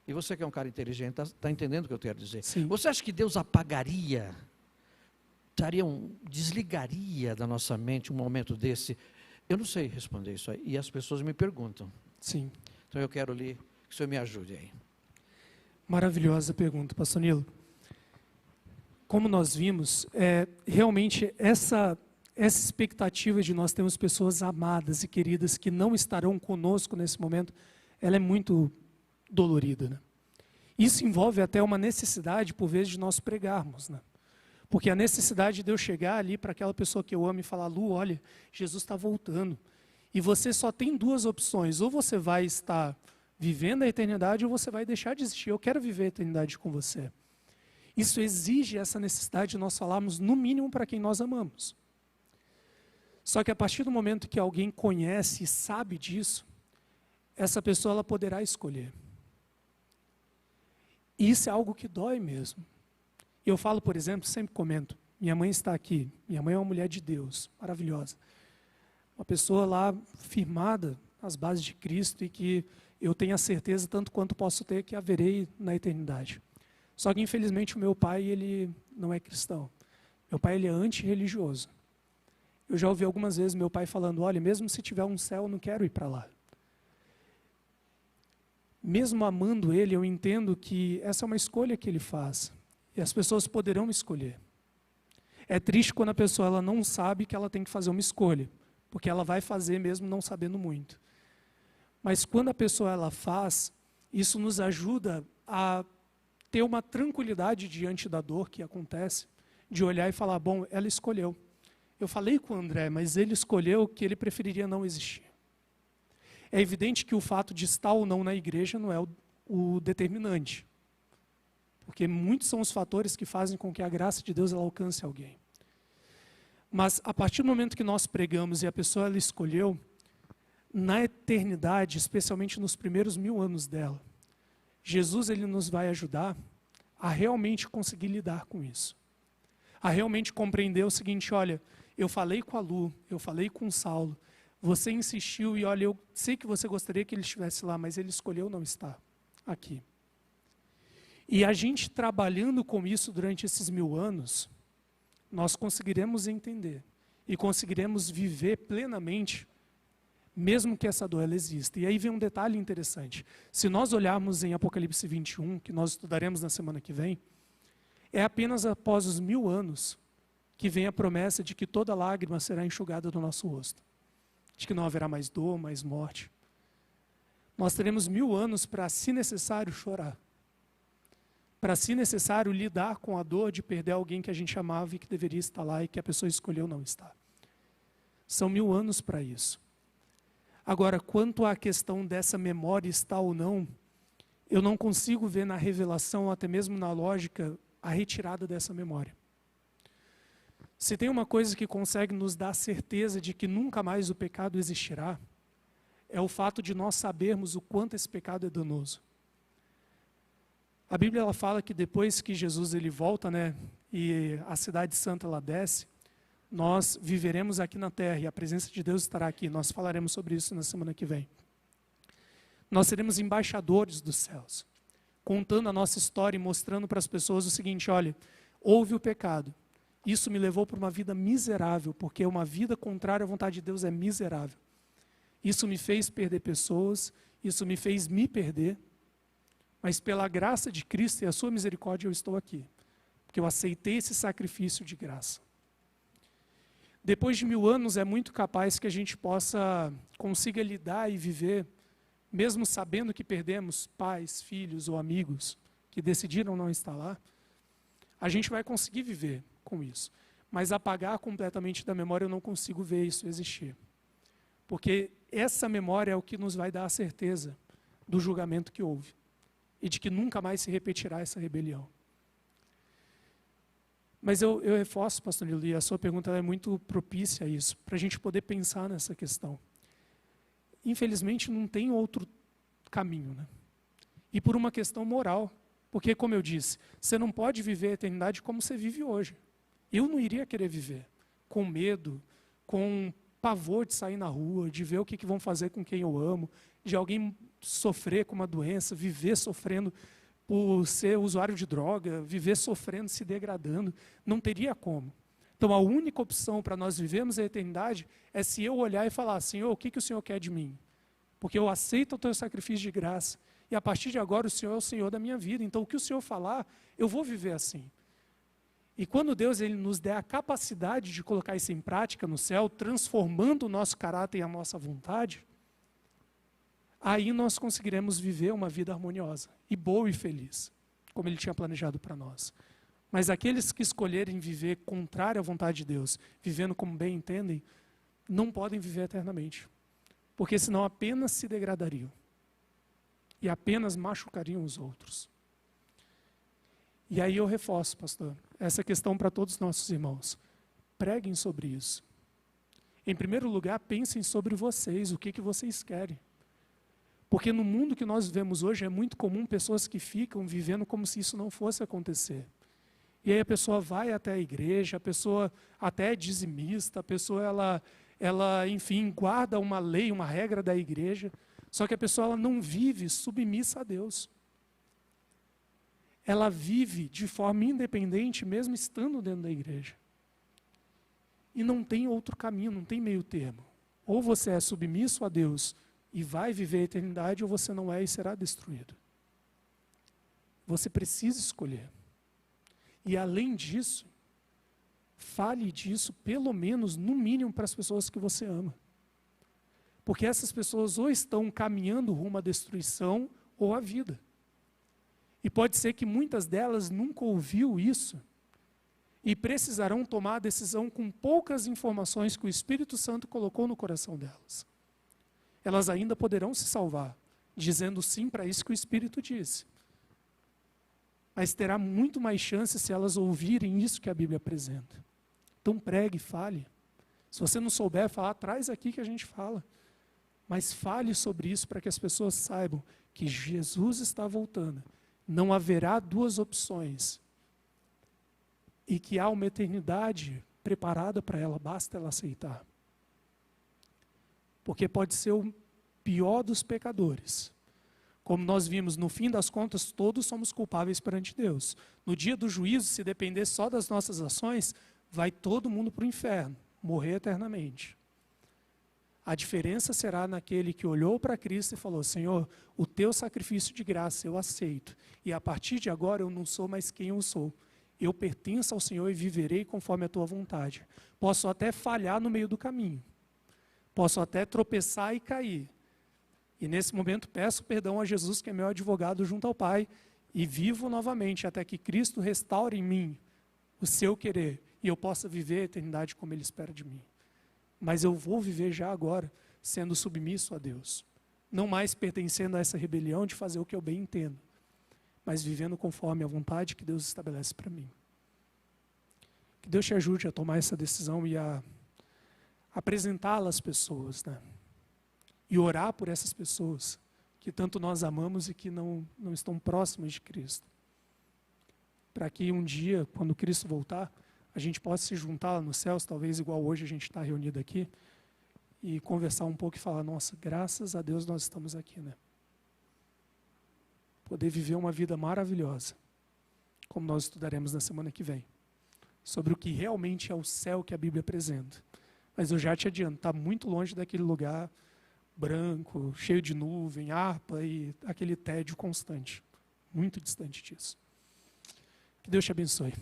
E você que é um cara inteligente, está entendendo o que eu quero dizer? Sim. Você acha que Deus apagaria, desligaria da nossa mente um momento desse? Eu não sei responder isso aí, e as pessoas me perguntam. Sim. Então eu quero que o senhor me ajude aí. Maravilhosa pergunta, pastor Nilo. Como nós vimos, realmente essa expectativa de nós termos pessoas amadas e queridas que não estarão conosco nesse momento, ela é muito dolorida, né? Isso envolve até uma necessidade, por vezes, de nós pregarmos, né? Porque a necessidade de eu chegar ali para aquela pessoa que eu amo e falar, Lu, olha, Jesus está voltando. E você só tem 2 opções, ou você vai estar vivendo a eternidade, ou você vai deixar de existir. Eu quero viver a eternidade com você. Isso exige essa necessidade de nós falarmos, no mínimo, para quem nós amamos. Só que a partir do momento que alguém conhece e sabe disso, essa pessoa ela poderá escolher. E isso é algo que dói mesmo. Eu falo, por exemplo, sempre comento, minha mãe está aqui, minha mãe é uma mulher de Deus, maravilhosa. Uma pessoa lá firmada nas bases de Cristo e que eu tenho a certeza, tanto quanto posso ter, que haverei na eternidade. Só que, infelizmente, o meu pai, ele não é cristão. Meu pai, ele é antirreligioso. Eu já ouvi algumas vezes meu pai falando, olha, mesmo se tiver um céu, eu não quero ir para lá. mesmo amando Ele, eu entendo que essa é uma escolha que Ele faz. E as pessoas poderão escolher. É triste quando a pessoa ela não sabe que ela tem que fazer uma escolha, porque ela vai fazer mesmo não sabendo muito. Mas quando a pessoa ela faz, isso nos ajuda a ter uma tranquilidade diante da dor que acontece, de olhar e falar, bom, ela escolheu. Eu falei com o André, mas ele escolheu que ele preferiria não existir. É evidente que o fato de estar ou não na igreja não é o determinante. Porque muitos são os fatores que fazem com que a graça de Deus ela alcance alguém. Mas a partir do momento que nós pregamos e a pessoa ela escolheu, na eternidade, especialmente nos primeiros 1000 anos dela, Jesus ele nos vai ajudar a realmente conseguir lidar com isso. A realmente compreender o seguinte, olha, eu falei com a Lu, eu falei com o Saulo, você insistiu e olha, eu sei que você gostaria que ele estivesse lá, mas ele escolheu não estar aqui. E a gente trabalhando com isso durante esses 1000 anos, nós conseguiremos entender e conseguiremos viver plenamente, mesmo que essa dor ela exista. E aí vem um detalhe interessante. Se nós olharmos em Apocalipse 21, que nós estudaremos na semana que vem, é apenas após os 1000 anos que vem a promessa de que toda lágrima será enxugada do nosso rosto. De que não haverá mais dor, mais morte. Nós teremos 1000 anos para, se necessário, chorar. Para, se necessário, lidar com a dor de perder alguém que a gente amava e que deveria estar lá e que a pessoa escolheu não estar. São 1000 anos para isso. Agora, quanto à questão dessa memória estar ou não, eu não consigo ver na revelação, ou até mesmo na lógica, a retirada dessa memória. Se tem uma coisa que consegue nos dar certeza de que nunca mais o pecado existirá, é o fato de nós sabermos o quanto esse pecado é danoso. A Bíblia ela fala que depois que Jesus ele volta, e a cidade santa ela desce, nós viveremos aqui na terra e a presença de Deus estará aqui. Nós falaremos sobre isso na semana que vem. Nós seremos embaixadores dos céus, contando a nossa história e mostrando para as pessoas o seguinte, olha, houve o pecado. Isso me levou para uma vida miserável, porque uma vida contrária à vontade de Deus é miserável. Isso me fez perder pessoas, isso me fez me perder, mas pela graça de Cristo e a sua misericórdia eu estou aqui, porque eu aceitei esse sacrifício de graça. Depois de 1000 anos é muito capaz que a gente consiga lidar e viver, mesmo sabendo que perdemos pais, filhos ou amigos que decidiram não estar lá, a gente vai conseguir viver com isso. Mas apagar completamente da memória eu não consigo ver isso existir. Porque essa memória é o que nos vai dar a certeza do julgamento que houve e de que nunca mais se repetirá essa rebelião. Mas eu reforço, pastor Nilo, e a sua pergunta é muito propícia a isso, para a gente poder pensar nessa questão. Infelizmente, não tem outro caminho, E por uma questão moral, porque, como eu disse, você não pode viver a eternidade como você vive hoje. Eu não iria querer viver com medo, com pavor de sair na rua, de ver o que vão fazer com quem eu amo, de alguém sofrer com uma doença, viver sofrendo por ser usuário de droga, viver sofrendo, se degradando. Não teria como. Então, a única opção para nós vivermos a eternidade é se eu olhar e falar, Senhor, o que o Senhor quer de mim? Porque eu aceito o teu sacrifício de graça. E a partir de agora o Senhor é o Senhor da minha vida. Então, o que o Senhor falar, eu vou viver assim. E quando Deus ele nos der a capacidade de colocar isso em prática no céu, transformando o nosso caráter e a nossa vontade, aí nós conseguiremos viver uma vida harmoniosa, e boa e feliz, como Ele tinha planejado para nós. Mas aqueles que escolherem viver contrário à vontade de Deus, vivendo como bem entendem, não podem viver eternamente. Porque senão apenas se degradariam. E apenas machucariam os outros. E aí eu reforço, pastor, essa questão para todos os nossos irmãos. Preguem sobre isso. Em primeiro lugar, pensem sobre vocês, o que vocês querem. Porque no mundo que nós vivemos hoje é muito comum pessoas que ficam vivendo como se isso não fosse acontecer. E aí a pessoa vai até a igreja, a pessoa até é dizimista, a pessoa ela enfim, guarda uma lei, uma regra da igreja, só que a pessoa ela não vive submissa a Deus. Ela vive de forma independente, mesmo estando dentro da igreja. E não tem outro caminho, não tem meio termo. Ou você é submisso a Deus e vai viver a eternidade, ou você não é e será destruído. Você precisa escolher. E além disso, fale disso, pelo menos, no mínimo, para as pessoas que você ama. Porque essas pessoas ou estão caminhando rumo à destruição ou à vida. E pode ser que muitas delas nunca ouviu isso e precisarão tomar a decisão com poucas informações que o Espírito Santo colocou no coração delas. Elas ainda poderão se salvar, dizendo sim para isso que o Espírito disse. Mas terá muito mais chance se elas ouvirem isso que a Bíblia apresenta. Então pregue, fale. Se você não souber falar, traz aqui que a gente fala. Mas fale sobre isso para que as pessoas saibam que Jesus está voltando. Não haverá duas opções. E que há uma eternidade preparada para ela, basta ela aceitar. Porque pode ser o pior dos pecadores. Como nós vimos, no fim das contas, todos somos culpáveis perante Deus. No dia do juízo, se depender só das nossas ações, vai todo mundo para o inferno, morrer eternamente. A diferença será naquele que olhou para Cristo e falou: Senhor, o teu sacrifício de graça eu aceito. E a partir de agora eu não sou mais quem eu sou. Eu pertenço ao Senhor e viverei conforme a tua vontade. Posso até falhar no meio do caminho. Posso até tropeçar e cair. E nesse momento peço perdão a Jesus, que é meu advogado junto ao Pai, e vivo novamente até que Cristo restaure em mim o seu querer e eu possa viver a eternidade como Ele espera de mim. Mas eu vou viver já agora sendo submisso a Deus. Não mais pertencendo a essa rebelião de fazer o que eu bem entendo, mas vivendo conforme a vontade que Deus estabelece para mim. Que Deus te ajude a tomar essa decisão e a apresentá-la às pessoas, né? E orar por essas pessoas que tanto nós amamos e que não estão próximas de Cristo. Para que um dia, quando Cristo voltar, a gente possa se juntar lá nos céus, talvez igual hoje a gente está reunido aqui, e conversar um pouco e falar: nossa, graças a Deus nós estamos aqui, né? Poder viver uma vida maravilhosa, como nós estudaremos na semana que vem, sobre o que realmente é o céu que a Bíblia apresenta. Mas eu já te adianto, está muito longe daquele lugar branco, cheio de nuvem, harpa e aquele tédio constante. Muito distante disso. Que Deus te abençoe.